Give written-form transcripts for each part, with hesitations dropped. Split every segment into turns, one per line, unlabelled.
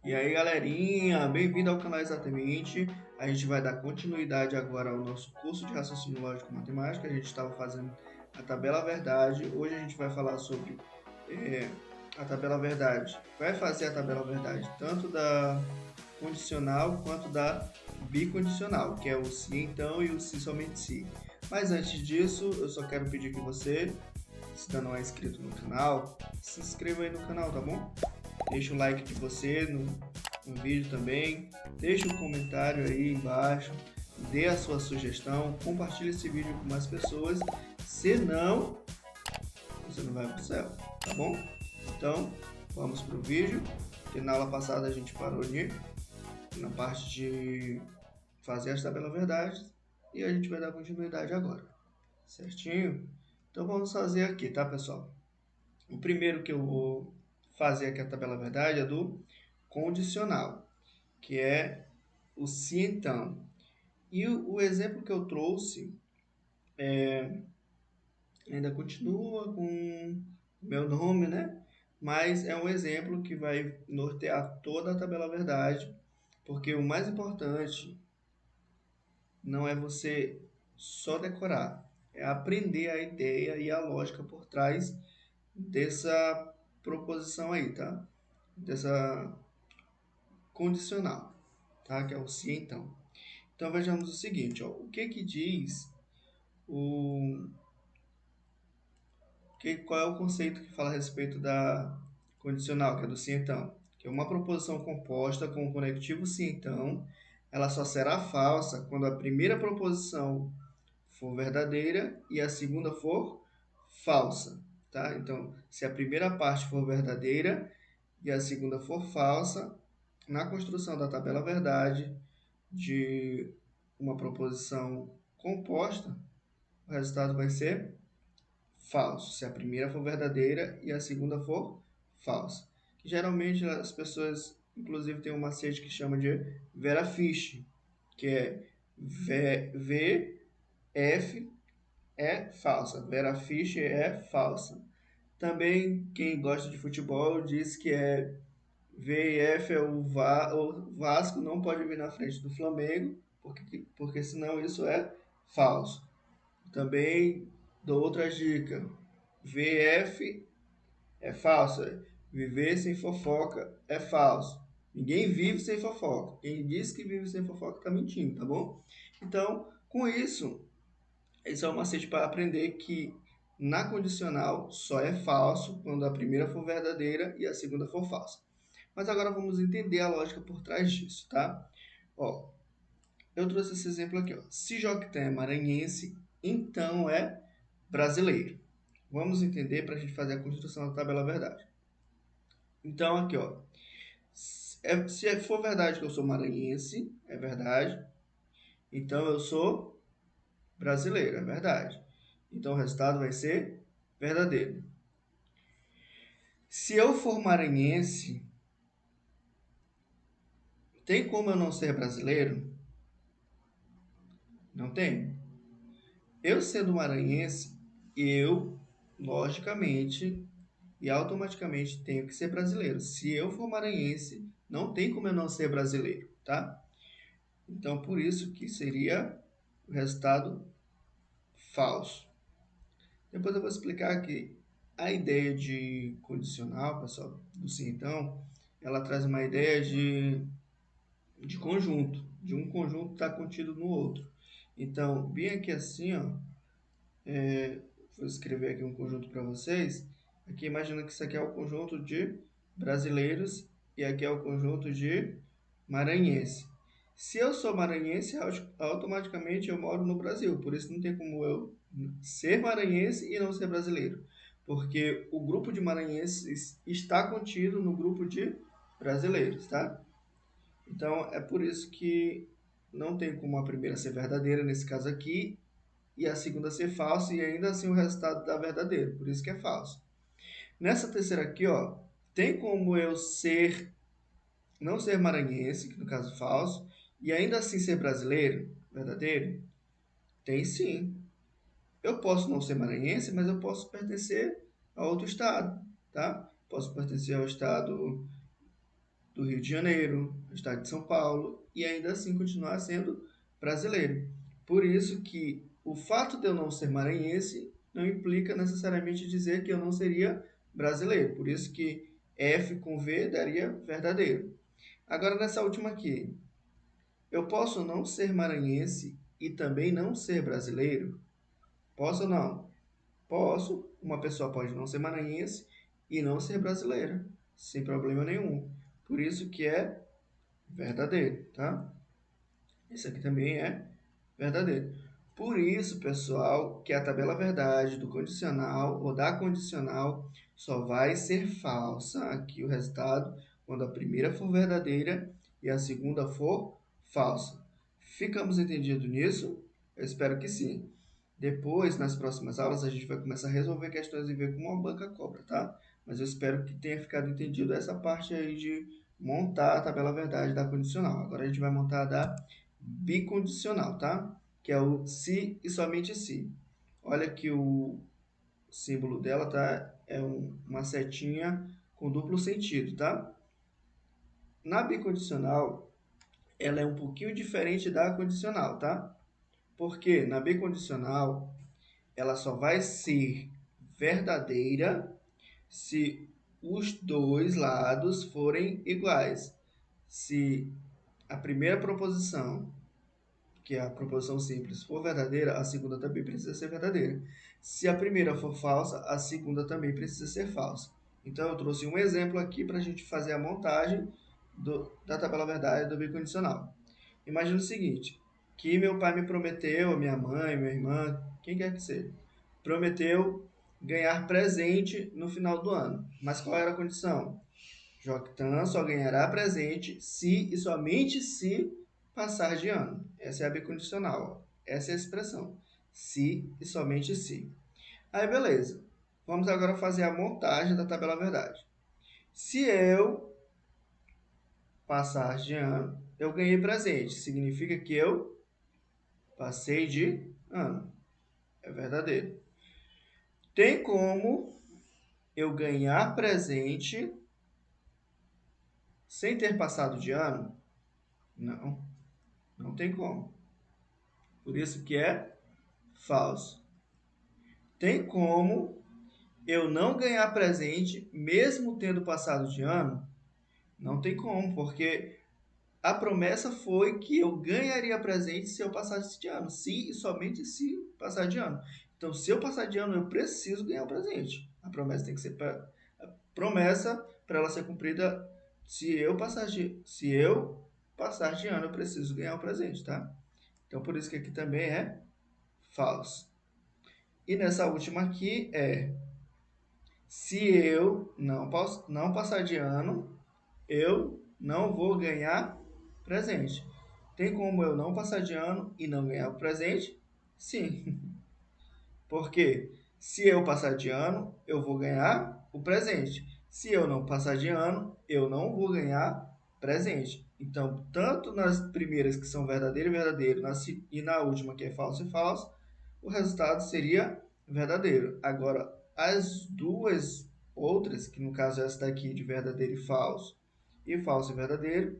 E aí, galerinha, bem-vindo ao canal Exatamente. A gente vai dar continuidade agora ao nosso curso de raciocínio lógico matemática. A gente estava fazendo a tabela verdade. Hoje a gente vai falar sobre a tabela verdade. Vai fazer a tabela verdade tanto da condicional quanto da bicondicional, que é o se então e o se somente se. Mas antes disso, eu só quero pedir que você, se ainda não é inscrito no canal, se inscreva aí no canal, tá bom? Deixa o like de você no vídeo também. Deixa um comentário aí embaixo. Dê a sua sugestão. Compartilhe esse vídeo com mais pessoas. Senão, você não vai para o céu, tá bom? Então, vamos para o vídeo. Que na aula passada a gente parou na parte de fazer as tabelas verdades. E a gente vai dar continuidade agora. Certinho? Então vamos fazer aqui, tá, pessoal? O primeiro que eu vou fazer aqui a tabela verdade é do condicional, que é o se então. E o exemplo que eu trouxe ainda continua com o meu nome, né? Mas é um exemplo que vai nortear toda a tabela verdade, porque o mais importante não é você só decorar, é aprender a ideia e a lógica por trás dessa proposição aí, tá? Dessa condicional, tá? Que é o se então. Então vejamos o seguinte, ó, o que que diz o qual é o conceito que fala a respeito da condicional, que é do se então, que é uma proposição composta com o conectivo se então, ela só será falsa quando a primeira proposição for verdadeira e a segunda for falsa, tá? Então, se a primeira parte for verdadeira e a segunda for falsa, na construção da tabela verdade de uma proposição composta, o resultado vai ser falso, se a primeira for verdadeira e a segunda for falsa. Que geralmente as pessoas, inclusive, têm um macete que chama de Vera Fish, que é VF é falsa, Vera Fish é falsa. Também quem gosta de futebol diz que é VF é o Vasco não pode vir na frente do Flamengo, porque senão isso é falso. Também dou outra dica. VF é falso. Viver sem fofoca é falso. Ninguém vive sem fofoca. Quem diz que vive sem fofoca está mentindo, tá bom? Então, com isso, esse é um macete para aprender que na condicional só é falso quando a primeira for verdadeira e a segunda for falsa. Mas agora vamos entender a lógica por trás disso, tá? Ó, eu trouxe esse exemplo aqui, ó. Se Joquitã é maranhense, então é brasileiro. Vamos entender para a gente fazer a construção da tabela verdade. Então, aqui, ó. Se for verdade que eu sou maranhense, é verdade. Então, eu sou brasileiro, é verdade. Então, o resultado vai ser verdadeiro. Se eu for maranhense, tem como eu não ser brasileiro? Não tem. Eu sendo maranhense, eu, logicamente e automaticamente tenho que ser brasileiro. Se eu for maranhense, não tem como eu não ser brasileiro, tá? Então, por isso que seria o resultado falso. Depois eu vou explicar que a ideia de condicional, pessoal, do sim então, ela traz uma ideia de conjunto, de um conjunto estar contido no outro. Então, bem aqui assim, ó, vou escrever aqui um conjunto para vocês. Aqui imagina que isso aqui é o conjunto de brasileiros e aqui é o conjunto de maranhense. Se eu sou maranhense, automaticamente eu moro no Brasil. Por isso não tem como eu ser maranhense e não ser brasileiro. Porque o grupo de maranhenses está contido no grupo de brasileiros, tá? Então é por isso que não tem como a primeira ser verdadeira nesse caso aqui e a segunda ser falsa e ainda assim o resultado dá verdadeiro, por isso que é falso. Nessa terceira aqui, ó, tem como eu não ser maranhense, que no caso falso, e ainda assim ser brasileiro, verdadeiro? Tem sim. Eu posso não ser maranhense, mas eu posso pertencer a outro estado, tá? Posso pertencer ao estado do Rio de Janeiro, do estado de São Paulo, e ainda assim continuar sendo brasileiro. Por isso que o fato de eu não ser maranhense não implica necessariamente dizer que eu não seria brasileiro. Por isso que F com V daria verdadeiro. Agora nessa última aqui, eu posso não ser maranhense e também não ser brasileiro? Posso ou não? Posso. Uma pessoa pode não ser maranhense e não ser brasileira, sem problema nenhum. Por isso que é verdadeiro, tá? Isso aqui também é verdadeiro. Por isso, pessoal, que a tabela verdade do condicional ou da condicional só vai ser falsa, aqui o resultado, quando a primeira for verdadeira e a segunda for falsa. Ficamos entendidos nisso? Eu espero que sim. Depois, nas próximas aulas, a gente vai começar a resolver questões e ver como uma banca cobra, tá? Mas eu espero que tenha ficado entendido essa parte aí de montar a tabela verdade da condicional. Agora a gente vai montar a da bicondicional, tá? Que é o se e somente se. Olha que o símbolo dela tá é uma setinha com duplo sentido, tá? Na bicondicional, ela é um pouquinho diferente da condicional, tá? Porque na bicondicional, ela só vai ser verdadeira se os dois lados forem iguais. Se a primeira proposição, que é a proposição simples, for verdadeira, a segunda também precisa ser verdadeira. Se a primeira for falsa, a segunda também precisa ser falsa. Então, eu trouxe um exemplo aqui para a gente fazer a montagem da tabela verdade do bicondicional. Imagina o seguinte, que meu pai me prometeu, a minha mãe, minha irmã, quem quer que seja, prometeu ganhar presente no final do ano. Mas qual era a condição? Joctan só ganhará presente se e somente se passar de ano. Essa é a bicondicional. Essa é a expressão. Se e somente se. Aí, beleza. Vamos agora fazer a montagem da tabela verdade. Se eu passar de ano, eu ganhei presente. Significa que eu passei de ano. É verdadeiro. Tem como eu ganhar presente sem ter passado de ano? Não, não tem como. Por isso que é falso. Tem como eu não ganhar presente mesmo tendo passado de ano? Não tem como, porque a promessa foi que eu ganharia presente se eu passasse de ano. Se e somente se passar de ano. Então, se eu passar de ano, eu preciso ganhar o presente. A promessa tem que ser promessa para ela ser cumprida. Se eu passar de ano, eu preciso ganhar o presente, tá? Então, por isso que aqui também é falso. E nessa última aqui é: se eu não passar de ano, eu não vou ganhar presente. Tem como eu não passar de ano e não ganhar o presente? Sim. Porque se eu passar de ano, eu vou ganhar o presente. Se eu não passar de ano, eu não vou ganhar presente. Então, tanto nas primeiras que são verdadeiro e verdadeiro, e na última que é falso e falso, o resultado seria verdadeiro. Agora, as duas outras, que no caso essa daqui de verdadeiro e falso e verdadeiro,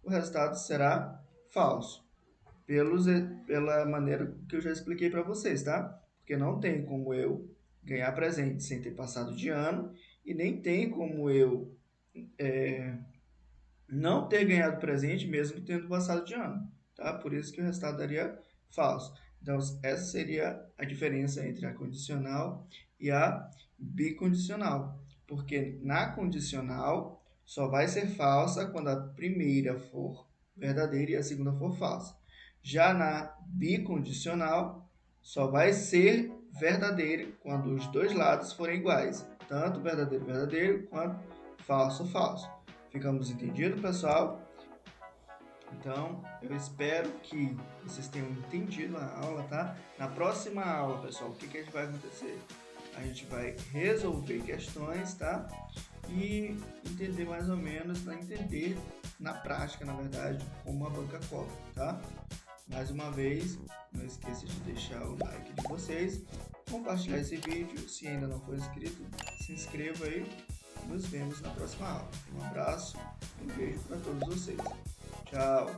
o resultado será falso pela maneira que eu já expliquei para vocês, tá? Porque não tem como eu ganhar presente sem ter passado de ano e nem tem como eu não ter ganhado presente mesmo tendo passado de ano, tá? Por isso que o resultado daria falso. Então, essa seria a diferença entre a condicional e a bicondicional. Porque na condicional só vai ser falsa quando a primeira for verdadeira e a segunda for falsa. Já na bicondicional, só vai ser verdadeira quando os dois lados forem iguais, tanto verdadeiro, verdadeiro, quanto falso, falso. Ficamos entendidos, pessoal? Então, eu espero que vocês tenham entendido a aula, tá? Na próxima aula, pessoal, o que a gente vai acontecer? A gente vai resolver questões, tá? E entender mais ou menos, entender na prática, na verdade, como a banca cobra, tá? Mais uma vez, não esqueça de deixar o like de vocês, compartilhar esse vídeo, se ainda não for inscrito, se inscreva aí. Nos vemos na próxima aula. Um abraço e um beijo para todos vocês. Tchau.